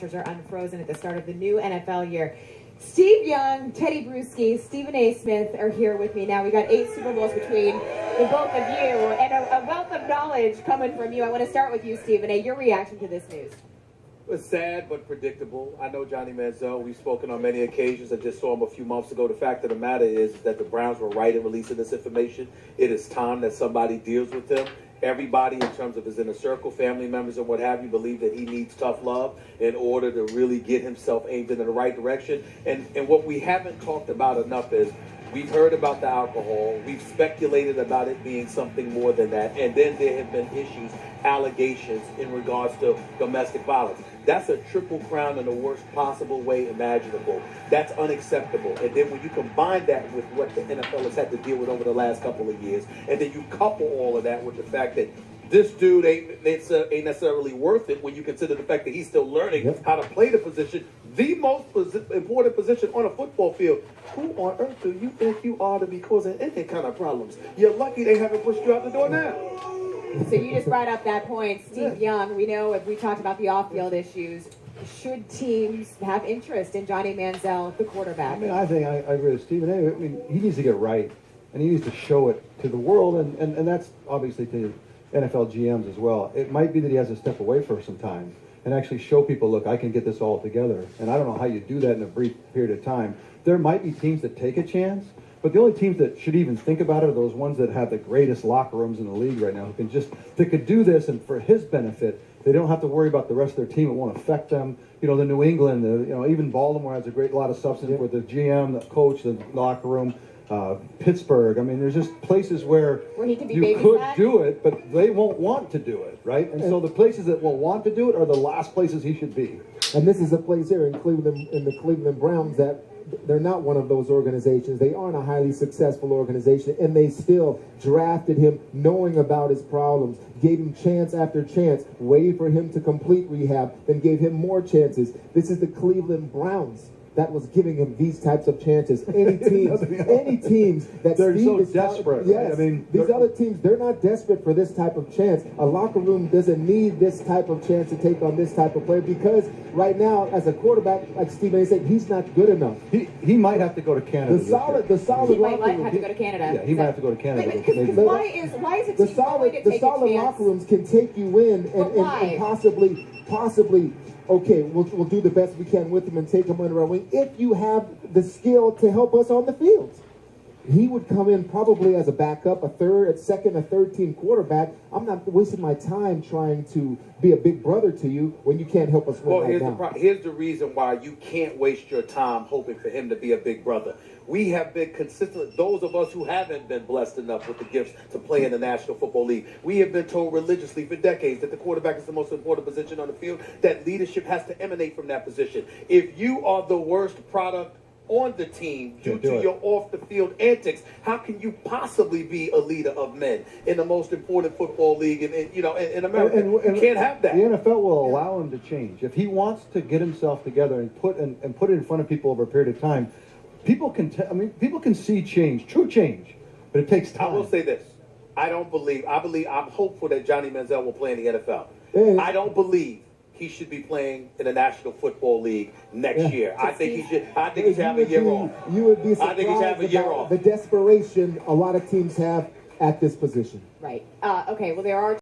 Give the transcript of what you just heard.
rosters are unfrozen at the start of the new NFL year. Steve Young, Teddy Bruschi, Stephen A. Smith are here with me now. We got 8 Super Bowls between the both of you and a wealth of knowledge coming from you. I want to start with you, Stephen A. Your reaction to this news. It's sad but predictable. I know Johnny Manziel. We've spoken on many occasions. I just saw him a few months ago. The fact of the matter is that the Browns were right in releasing this information. It is time that somebody deals with him. Everybody, in terms of his inner circle, family members and what have you, believe that he needs tough love in order to really get himself aimed in the right direction. And what we haven't talked about enough is we've heard about the alcohol. We've speculated about it being something more than that. And then there have been issues, allegations in regards to domestic violence. That's a triple crown in the worst possible way imaginable. That's unacceptable. And then when you combine that with what the NFL has had to deal with over the last couple of years, and then you couple all of that with the fact that this dude ain't necessarily worth it when you consider the fact that he's still learning how to play the position, the most important position on a football field. Who on earth do you think you are to be causing any kind of problems? You're lucky they haven't pushed you out the door now. So you just brought up that point, Steve Young. We know if we talked about the off-field issues, should teams have interest in Johnny Manziel, the quarterback? I mean, I think I agree with Stephen A. I mean, he needs to get right, and he needs to show it to the world, and that's obviously to NFL GMs as well. It might be that he has to step away for some time and actually show people, look, I can get this all together. And I don't know how you do that in a brief period of time. There might be teams that take a chance, but the only teams that should even think about it are those ones that have the greatest locker rooms in the league right now, that could do this, and for his benefit, they don't have to worry about the rest of their team. It won't affect them. You know, the New England, even Baltimore has a great lot of substance with the GM, the coach, the locker room. Pittsburgh. I mean, there's just places where he can be you could do it, but they won't want to do it, right? And so the places that will want to do it are the last places he should be. And this is a place here in Cleveland, in the Cleveland Browns, that they're not one of those organizations. They aren't a highly successful organization, and they still drafted him knowing about his problems, gave him chance after chance, waited for him to complete rehab, then gave him more chances. This is the Cleveland Browns that was giving him these types of chances. Any teams that they're Steve so is desperate. Yes, right? I mean, these other teams, they're not desperate for this type of chance. A locker room doesn't need this type of chance to take on this type of player, because right now, as a quarterback, like Steve A. said, he's not good enough. He might have to go to Canada. The solid he might locker room. have to go to Canada. Yeah, he might have to go to Canada. Because why is a the team going to solid take a chance? locker rooms can take you in and possibly. Okay, we'll do the best we can with him and take him under our wing if you have the skill to help us on the field. He would come in probably as a backup, a second, a third team quarterback. I'm not wasting my time trying to be a big brother to you when you can't help us win Here's the reason why you can't waste your time hoping for him to be a big brother. We have been consistent, those of us who haven't been blessed enough with the gifts to play in the National Football League. We have been told religiously for decades that the quarterback is the most important position on the field, that leadership has to emanate from that position. If you are the worst product on the team due to your off-the-field antics, how can you possibly be a leader of men in the most important football league in America? You can't have that. The NFL will allow him to change. If he wants to get himself together and put it in front of people over a period of time, people can see change, true change, but it takes time. I will say this. I'm hopeful that Johnny Manziel will play in the NFL. I don't believe he should be playing in the National Football League next year. I think he should have a year off. You would be surprised I think he should have a year off. The desperation a lot of teams have at this position. Right. Okay, well, there are